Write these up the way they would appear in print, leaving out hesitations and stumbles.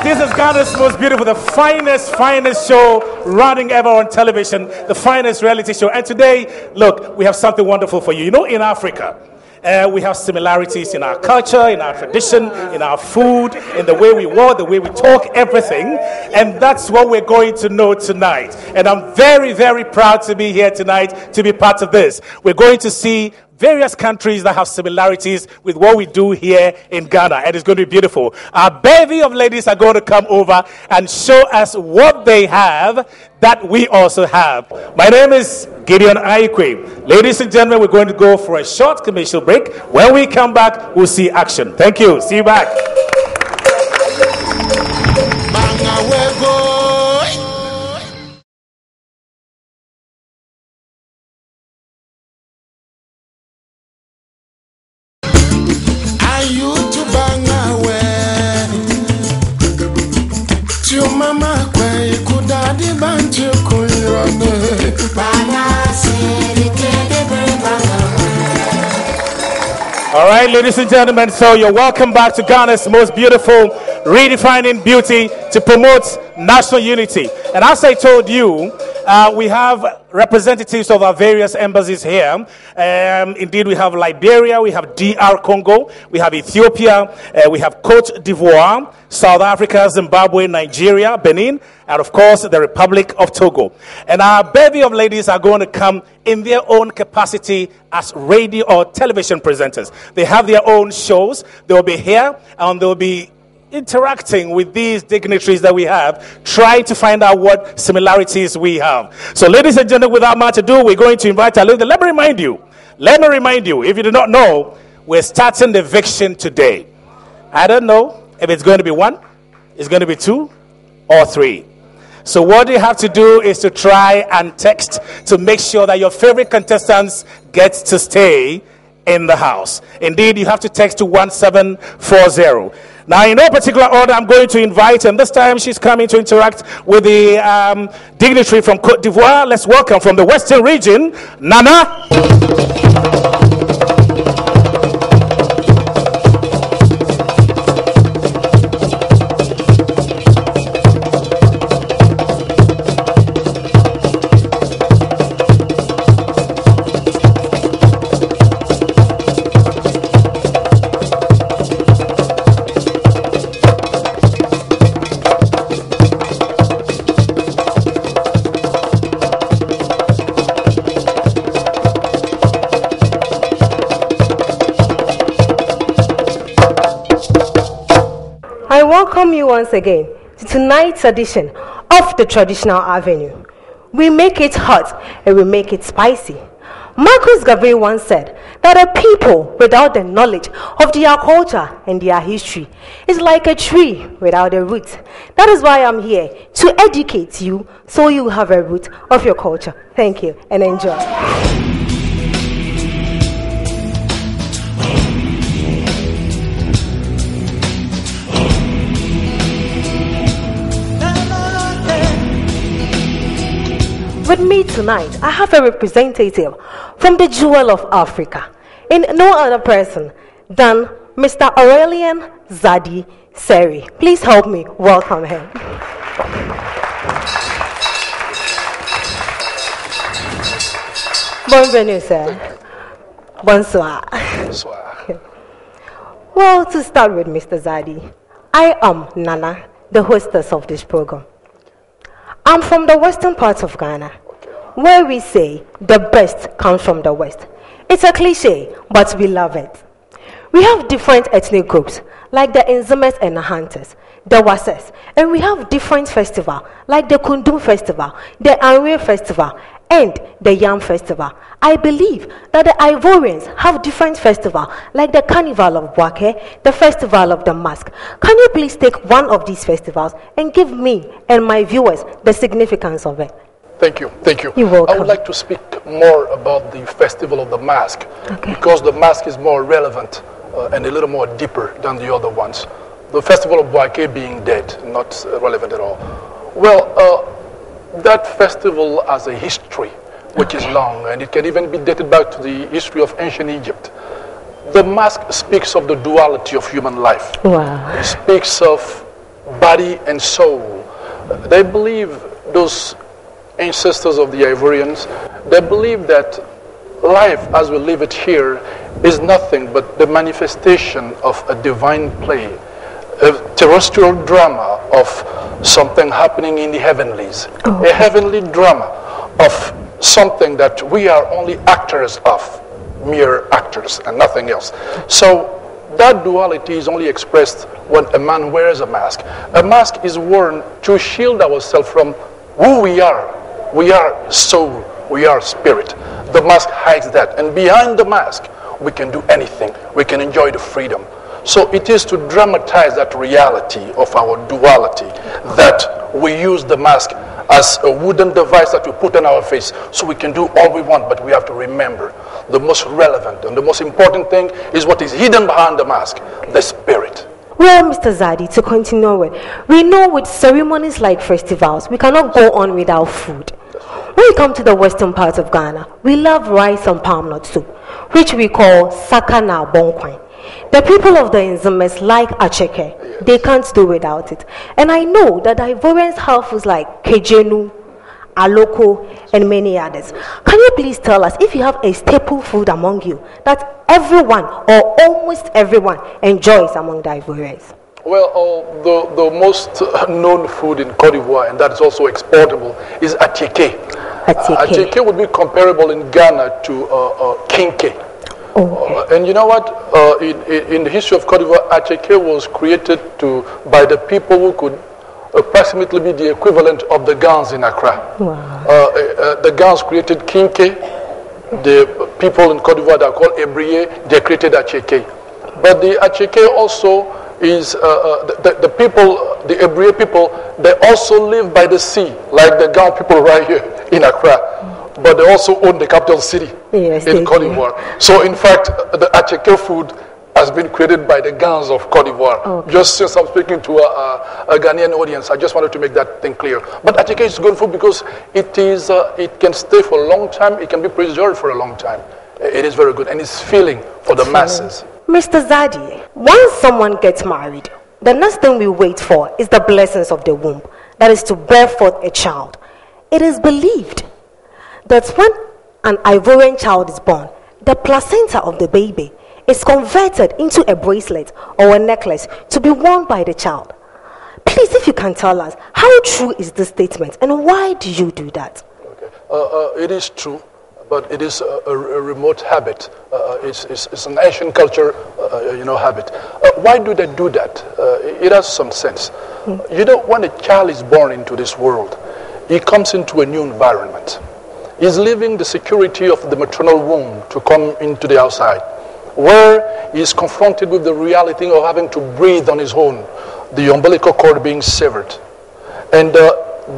This is Ghana's most beautiful, the finest show running ever on television, the finest reality show. And today, look, we have something wonderful for you. You know, in Africa, we have similarities in our culture, in our tradition, in our food, in the way we walk, the way we talk, everything. And that's what we're going to know tonight. And I'm very, very proud to be here tonight to be part of this. We're going to see various countries that have similarities with what we do here in Ghana, and it's going to be beautiful. Our bevy of ladies are going to come over and show us what they have that we also have. My name is Gideon Aikwe. Ladies and gentlemen, we're going to go for a short commercial break. When we come back, we'll see action. Thank you. See you back. All right, ladies and gentlemen, so you're welcome back to Ghana's most beautiful, redefining beauty to promote national unity. And as I told you, we have representatives of our various embassies here. Indeed, we have Liberia, we have DR Congo, we have Ethiopia, we have Cote d'Ivoire, South Africa, Zimbabwe, Nigeria, Benin, and of course, the Republic of Togo. And our bevy of ladies are going to come in their own capacity as radio or television presenters. They have their own shows. They'll be here and they'll be interacting with these dignitaries that we have, trying to find out what similarities we have. So, ladies and gentlemen, without much ado, we're going to invite our leader. Let me remind you, if you do not know, we're starting the eviction today. I don't know if it's going to be 1, it's going to be 2, or 3. So what you have to do is to try and text to make sure that your favorite contestants get to stay in the house. Indeed, you have to text to 1740. Now, in no particular order, I'm going to invite, and this time she's coming to interact with the dignitary from Cote d'Ivoire. Let's welcome from the Western region, Nana. I welcome you once again to tonight's edition of the Traditional Avenue. We make it hot and we make it spicy. Marcus Garvey once said that a people without the knowledge of their culture and their history is like a tree without a root. That is why I'm here to educate you so you have a root of your culture. Thank you and enjoy. With me tonight, I have a representative from the jewel of Africa, and no other person than Mr. Aurelian Zadi Seri. Please help me welcome him. Bienvenue, sir. Bonsoir. Bonsoir. Well, to start with, Mr. Zadi, I am Nana, the hostess of this program. I'm from the western part of Ghana, where we say the best comes from the west. It's a cliche, but we love it. We have different ethnic groups, like the Nzemes and the Hunters, the Wases, and we have different festivals, like the Kundum Festival, the Anwe Festival, and the Yam Festival. I believe that the Ivorians have different festivals, like the Carnival of Boake, the Festival of the Mask. Can you please take one of these festivals and give me and my viewers the significance of it? Thank you. You're welcome. I would like to speak more about the Festival of the Mask, because the mask is more relevant and a little more deeper than the other ones. The Festival of Boake being dead, not relevant at all. Well, that festival has a history which is long, and it can even be dated back to the history of ancient Egypt. The mask speaks of the duality of human life. Wow. It speaks of body and soul. They believe, those ancestors of the Ivorians, they believe that life as we live it here is nothing but the manifestation of a divine play, a terrestrial drama of something happening in the heavenlies, a heavenly drama of something that we are only actors of, mere actors and nothing else. So that duality is only expressed when a man wears a mask. A mask is worn to shield ourselves from who we are. We are soul, we are spirit. The mask hides that, and behind the mask we can do anything. We can enjoy the freedom. So it is to dramatize that reality of our duality that we use the mask as a wooden device that we put on our face, so we can do all we want, but we have to remember the most relevant and the most important thing is what is hidden behind the mask, the spirit. Well, Mr. Zadi, to continue with, we know with ceremonies like festivals, we cannot go on without food. When we come to the western part of Ghana, we love rice and palm nut soup, which we call sakana bonkwine. The people of the Nzumes like acheke. Yes. They can't do without it. And I know that the Ivorians have foods like kejenu, aloko, and many others. Can you please tell us if you have a staple food among you that everyone or almost everyone enjoys among the Ivorians? Well, the most known food in Cote d'Ivoire, and that is also exportable, is attiéké. Attiéké would be comparable in Ghana to kinke. And you know what? In the history of Cote d'Ivoire, attiéké was created by the people who could approximately be the equivalent of the Gans in Accra. Wow. The Gans created kinke. The people in Cote d'Ivoire that are called Ebriye, they created attiéké. But the attiéké also is the people, the Ebriye people, they also live by the sea, like the Gan people right here in Accra. But they also own the capital city in Cote d'Ivoire. So in fact, the attiéké food has been created by the Gans of Cote d'Ivoire. Okay. Just since I'm speaking to a Ghanaian audience, I just wanted to make that thing clear. But attiéké is good food because it can stay for a long time, it can be preserved for a long time. It is very good and it's filling for the masses. Mr. Zadi, once someone gets married, the next thing we wait for is the blessings of the womb, that is to bear forth a child. It is believed that when an Ivorian child is born, the placenta of the baby is converted into a bracelet or a necklace to be worn by the child. Please, if you can tell us, how true is this statement and why do you do that? Okay. It is true, but it is a remote habit. It's an ancient culture, habit. Why do they do that? It has some sense. You know, when a child is born into this world, he comes into a new environment. He's leaving the security of the maternal womb to come into the outside, where he is confronted with the reality of having to breathe on his own, the umbilical cord being severed. And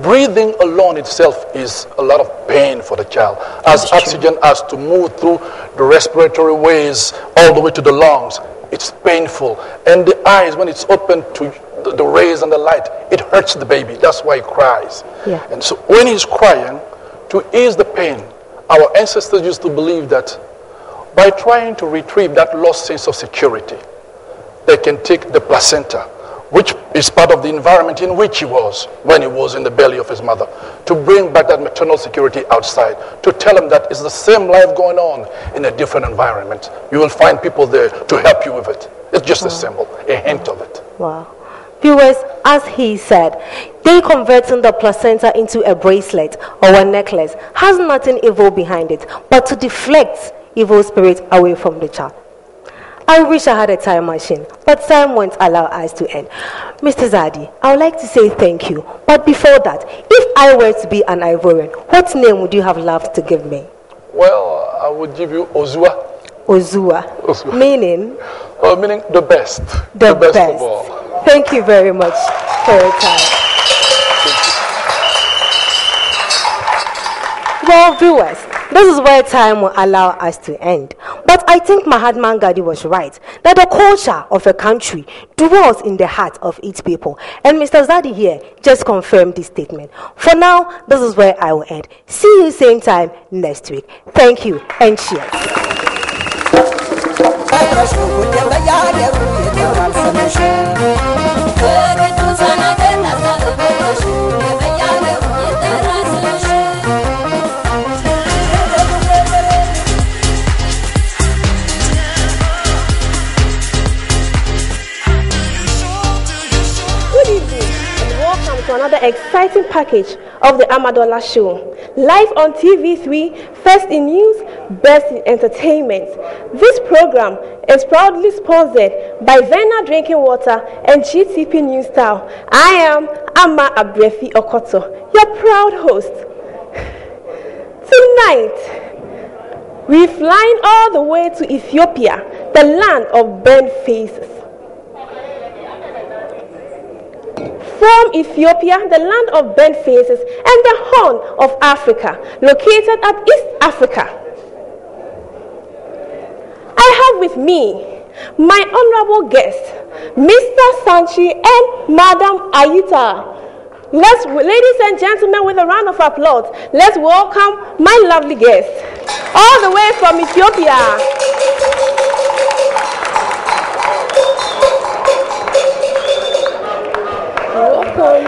breathing alone itself is a lot of pain for the child, as oxygen has to move through the respiratory ways all the way to the lungs. It's painful. And the eyes, when it's open to the rays and the light, it hurts the baby. That's why he cries. Yeah. And so when he's crying, to ease the pain, our ancestors used to believe that by trying to retrieve that lost sense of security, they can take the placenta, which is part of the environment in which he was when he was in the belly of his mother, to bring back that maternal security outside, to tell him that it's the same life going on in a different environment. You will find people there to help you with it. It's just a symbol, a hint of it. Wow. Viewers, as he said, they converting the placenta into a bracelet or a necklace has nothing evil behind it, but to deflect evil spirits away from the child. I wish I had a time machine, but time won't allow us to end. Mr. Zadi, I would like to say thank you. But before that, if I were to be an Ivorian, what name would you have loved to give me? Well, I would give you Ozua. Ozua. Meaning? Meaning the best. The best of all. Thank you very much for your time. Well, viewers, this is where time will allow us to end. But I think Mahatma Gandhi was right, that the culture of a country dwells in the heart of its people. And Mr. Zadi here just confirmed this statement. For now, this is where I will end. See you same time next week. Thank you and cheers. Sana to another exciting package of the Amadola Show. Live on TV3, first in news, best in entertainment. This program is proudly sponsored by Vena Drinking Water and GTP News Style. I am Ama Abrefi Okoto, your proud host. Tonight, we're flying all the way to Ethiopia, the land of burnt faces. From Ethiopia, the land of burnt faces, and the Horn of Africa, located at East Africa. I have with me my honorable guests, Mr. Sanchi and Madam Ayuta. Ladies and gentlemen, with a round of applause, let's welcome my lovely guests, all the way from Ethiopia. Welcome.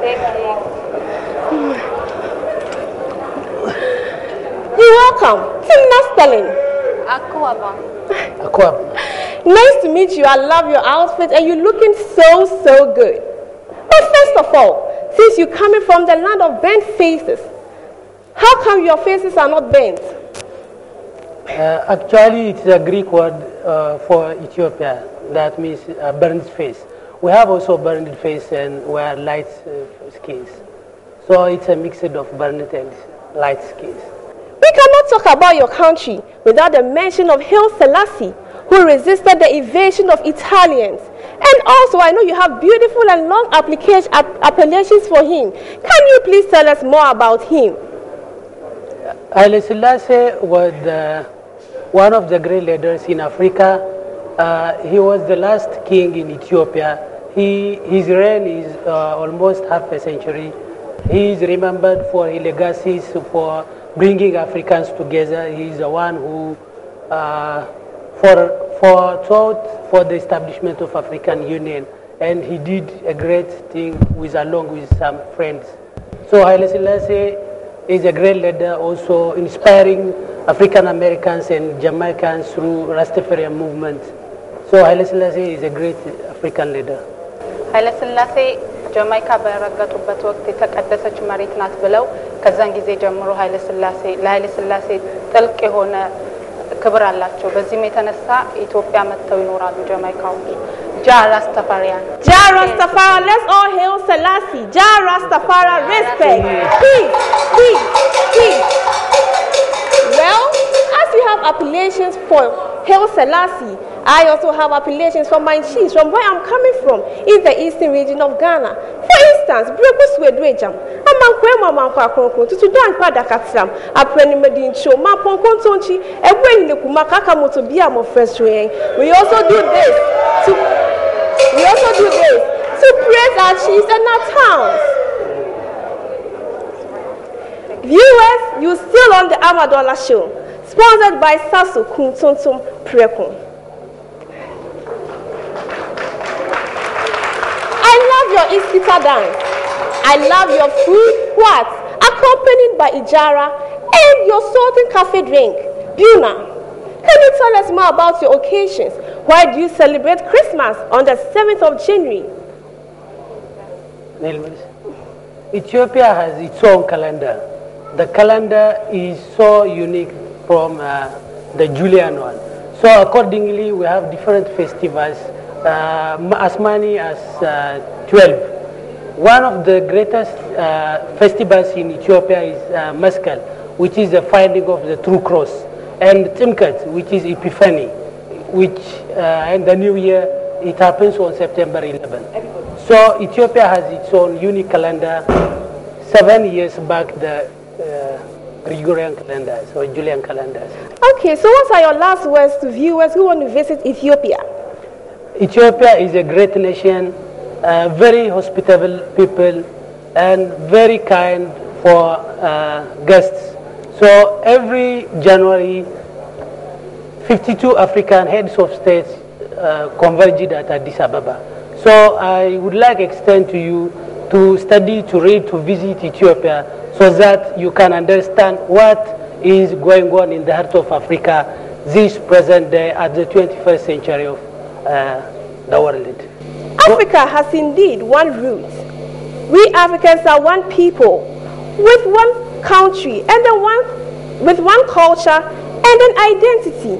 Thank you. You're welcome. Tina Stalin. Akwaba. Nice to meet you. I love your outfit and you're looking so good. But first of all, since you're coming from the land of burnt faces, how come your faces are not burnt? Actually, it's a Greek word for Ethiopia. That means burnt face. We have also burned face and we are light skins. So it's a mix of burned and light skins. We cannot talk about your country without the mention of Haile Selassie, who resisted the invasion of Italians. And also, I know you have beautiful and long appellations for him. Can you please tell us more about him? Haile Selassie was one of the great leaders in Africa. He was the last king in Ethiopia. His reign is almost half a century. He is remembered for his legacies for bringing Africans together. He is the one who fought for the establishment of African Union, and he did a great thing along with some friends. So Haile Selassie is a great leader, also inspiring African Americans and Jamaicans through Rastafarian movement. So Haile Selassie is a great African leader. Haile Selassie ጃማይካ በረገጡበት ወቅት የተቀደሰች መሬት ናት ብለው ከዛን ጊዜ ጀምሮ ለኃይለ ሥላሴ ጥልቅ የሆነ ክብር አላቸው። በዚህም የተነሳ ኢትዮጵያ መጥተው ይኖራሉ ጃማይካዎች። Ja Rastafarian. Ja Rastafari, let's all hail Selassie. Ja Rastafari, respect. Peace. Well, as you have appellations for Haile Selassie, I also have appellations from my chiefs, from where I'm coming from, in the eastern region of Ghana. For instance, Broko Swedwejam, Amankwe Mamanko, to Sudan Padakatsam, Aprenimedin Show, Maponkon Tonchi, and when the Kumakaka Motobiamo first way. We also do this to praise our chiefs and our towns. Viewers, you're still on the Amadola Show, sponsored by Sasu Kuntuntum Prekun. I love your Iskita dance. I love your food, what? Accompanied by Ijara and your salted coffee drink, Buna. Can you tell us more about your occasions? Why do you celebrate Christmas on the 7th of January? Ethiopia has its own calendar. The calendar is so unique from the Julian one. So accordingly, we have different festivals, as many as 12. One of the greatest festivals in Ethiopia is Meskel, which is the finding of the true cross, and Timkat, which is Epiphany, which in the new year, it happens on September 11. So Ethiopia has its own unique calendar. 7 years back, the Gregorian calendars or Julian calendars. Okay, so what are your last words to viewers who want to visit Ethiopia? Ethiopia is a great nation, very hospitable people, and very kind for guests. So every January, 52 African heads of states converged at Addis Ababa. So I would like to extend to you to study, to read, to visit Ethiopia, so that you can understand what is going on in the heart of Africa this present day at the 21st century of the world. Africa has indeed one root. We Africans are one people with one country and then with one culture and an identity.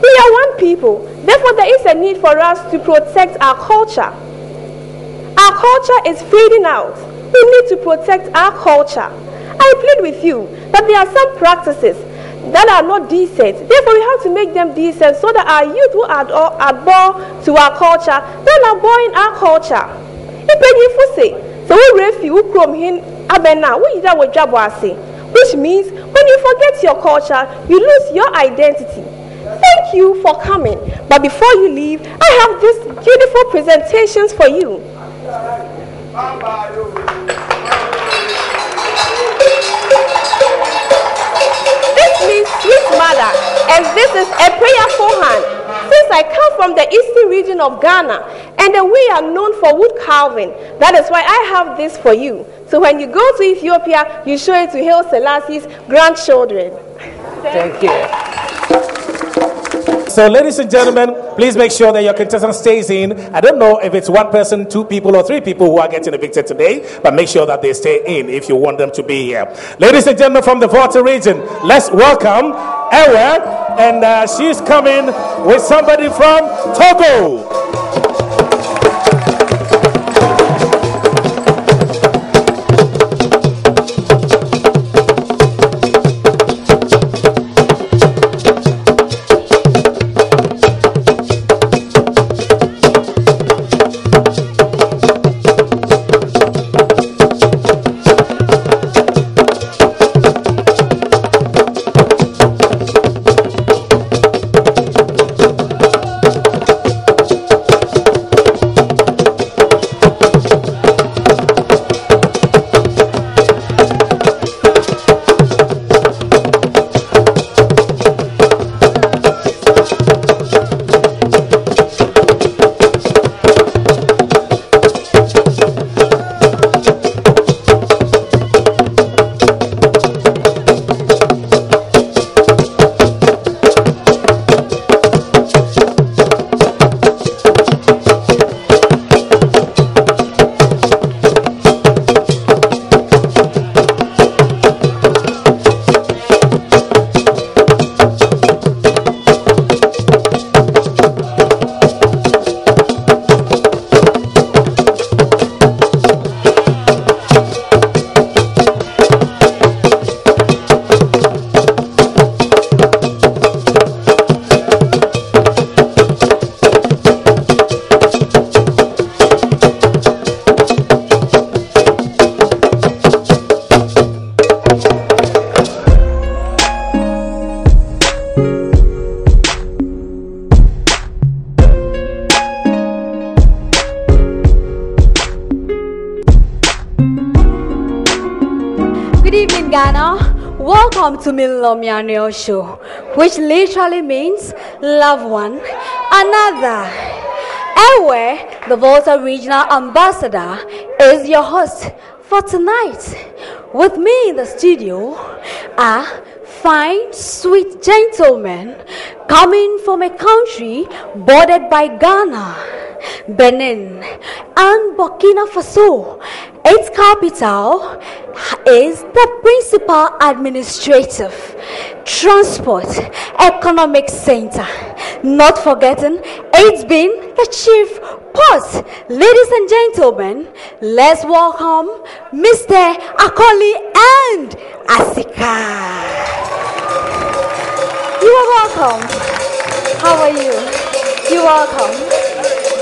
We are one people. Therefore, there is a need for us to protect our culture. Our culture is fading out. We need to protect our culture. I plead with you that there are some practices that are not decent. Therefore, we have to make them decent so that our youth who are born to our culture, then are born in our culture. So we refuse from him abena we either with jabwase, which means when you forget your culture, you lose your identity. Thank you for coming. But before you leave, I have these beautiful presentations for you. This means sweet mother, and this is a prayerful hand. Since I come from the eastern region of Ghana, and we are known for wood carving, that is why I have this for you. So when you go to Ethiopia, you show it to Haile Selassie's grandchildren. Thank you. So, ladies and gentlemen, please make sure that your contestant stays in. I don't know if it's one person, two people, or three people who are getting evicted today, but make sure that they stay in if you want them to be here. Ladies and gentlemen from the VIII region, let's welcome Ewe, and she's coming with somebody from Togo. Welcome to Milomianio Show, which literally means love one another. Ewe, the Volta Regional Ambassador, is your host for tonight. With me in the studio are fine, sweet gentlemen coming from a country bordered by Ghana, Benin, and Burkina Faso. Its capital is the principal administrative, transport, economic center. Not forgetting, it's been the chief port. Ladies and gentlemen, let's welcome Mr. Akoli and Asika. You are welcome. How are you? You're welcome.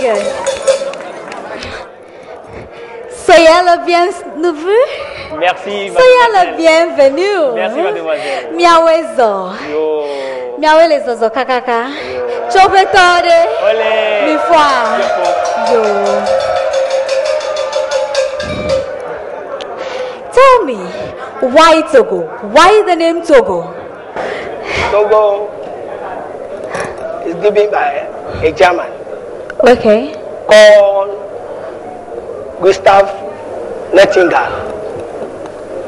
Good. Soyez le bienvenu. Merci. Soyez le bienvenu. Merci, mademoiselle. Miawezo. Yo. Miawezo kakaka. Chopetore. Ole. Mi foi. Yo. Tell me, why Togo? Why the name Togo? Togo is given by a German. Okay. Called Gustav Nightingale.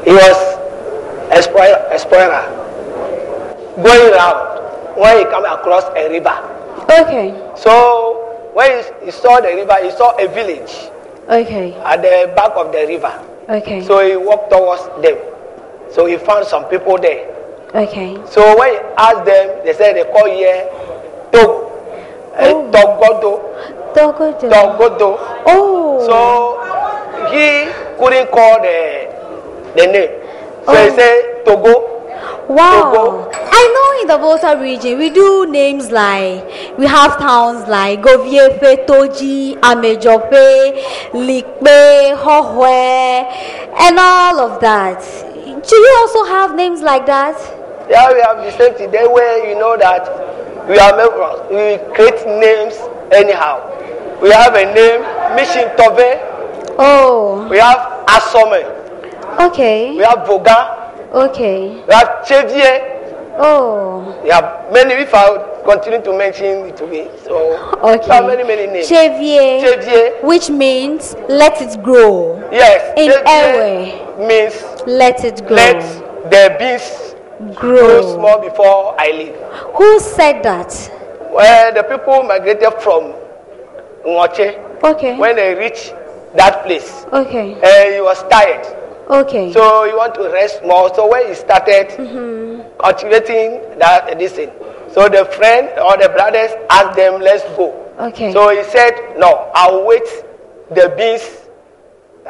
He was explorer going around when he came across a river. Okay. So when he saw the river, he saw a village Okay. at the back of the river. Okay. So he walked towards them. So he found some people there. Okay. So when he asked them, they said they call here Togo. Togodo. Togodo. Togodo. Oh. So he couldn't call the name. So he said Togo. Wow. Togo. I know in the Volta region we do names like, we have towns like Goviefe, Toji, Amejope, Likbe, Hohwe, and all of that. Do you also have names like that? Yeah, we have the same thing. That way you know that we are members. We create names anyhow. We have a name, Mission Tove. Oh. We have Asome. Okay. We have Voga. Okay. We have Chevier. Oh. We have many. If I continue to mention it to me, so Okay. we have many names. Chevier. Chevier. Which means let it grow. Yes. In Chevier Ewe. means Let it grow. let the beans grow small before I leave. Who said that? Well, the people migrated from Ngoche. Okay. When they reached that place, Okay. he was tired. Okay. So he want to rest more. So when he started cultivating this thing, so the friend or the brothers asked them, let's go. Okay. So he said, no, I'll wait the beans.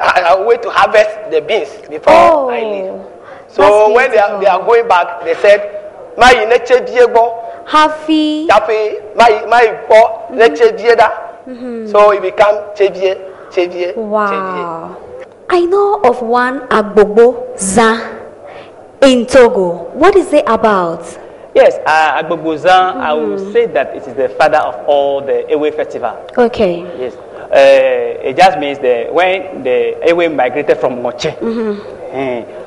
I'll wait to harvest the beans before I leave. So when they are going back, they said, my neche diego, Happy. my neche dieda. So he became Chevier. Wow. I know of one Agbobo Za in Togo. What is it about? Yes, Agbogboza, I will say that it is the father of all the Ewe festival. Okay. Yes. It just means that when the Ewe migrated from Moche,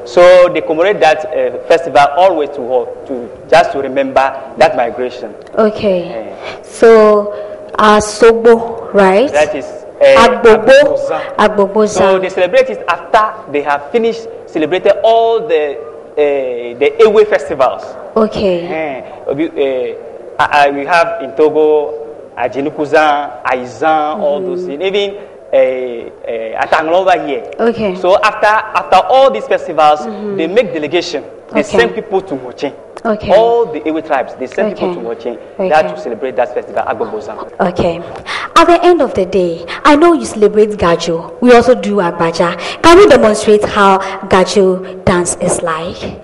so they commemorate that festival always to just to remember that migration. Okay. So, Asobo, right? That is Agbobo. So they celebrate it after they have finished celebrated all the Ewe festivals. Okay. We have in Togo, Ajinukuzan, Aizan, all those things. Even Atanglova here. Okay. So after all these festivals, they make delegation. They send people to Moche. Okay. All the Ewe tribes, they send people to Moche that to celebrate that festival, Agboboza. Okay. At the end of the day, I know you celebrate Gajo. We also do Agbaja. Can we demonstrate how Gajo dance is like?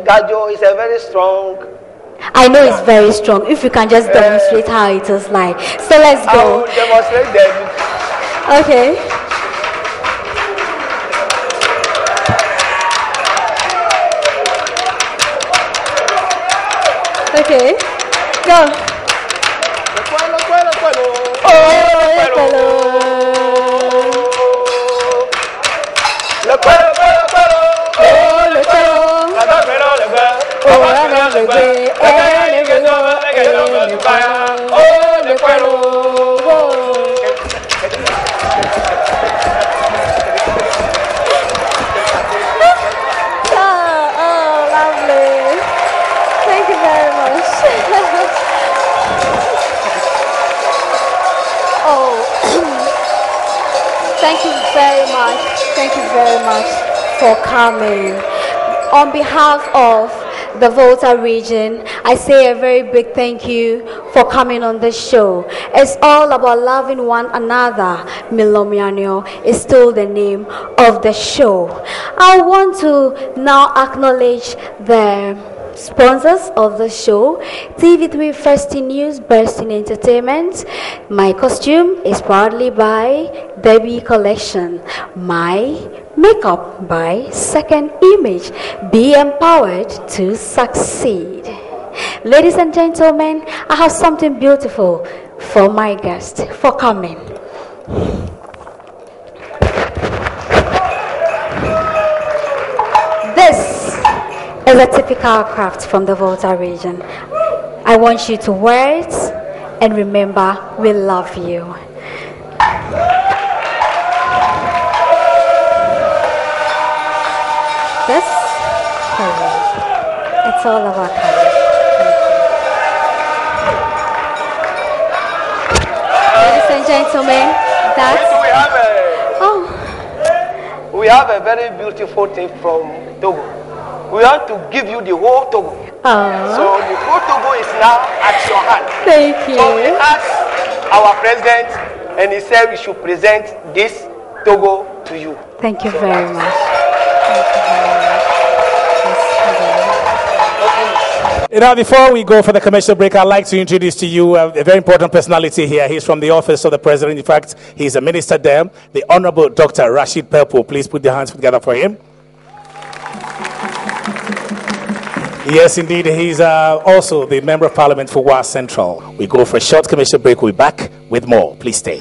Gajo is a very strong. I know it's very strong. If you can just demonstrate how it is like. So let's go. I will demonstrate them. Okay. Okay. Go. Thank you very much for coming. On behalf of the Volta region, I say a very big thank you for coming on this show. It's all about loving one another. Milomiano is still the name of the show. I want to now acknowledge the sponsors of the show: TV3 First in News, Best in Entertainment. My costume is proudly by Debbie Collection. My makeup by Second Image. Be empowered to succeed. Ladies and gentlemen, I have something beautiful for my guest for coming. This is a typical craft from the Volta region. I want you to wear it and remember we love you. This courage. It's all about courage. gentlemen, we have a very beautiful thing from Togo. We want to give you the whole Togo. So the whole Togo is now at your hand. Thank you. So we asked our president, and he said we should present this Togo to you. Thank you very much. Now, before we go for the commercial break, I'd like to introduce to you a very important personality here. He's from the office of the president. In fact, he's a minister there, the Honorable Dr. Rashid Purple. Please put your hands together for him. Yes, indeed. He's also the Member of Parliament for Wa Central. We go for a short commercial break. We'll be back with more. Please stay.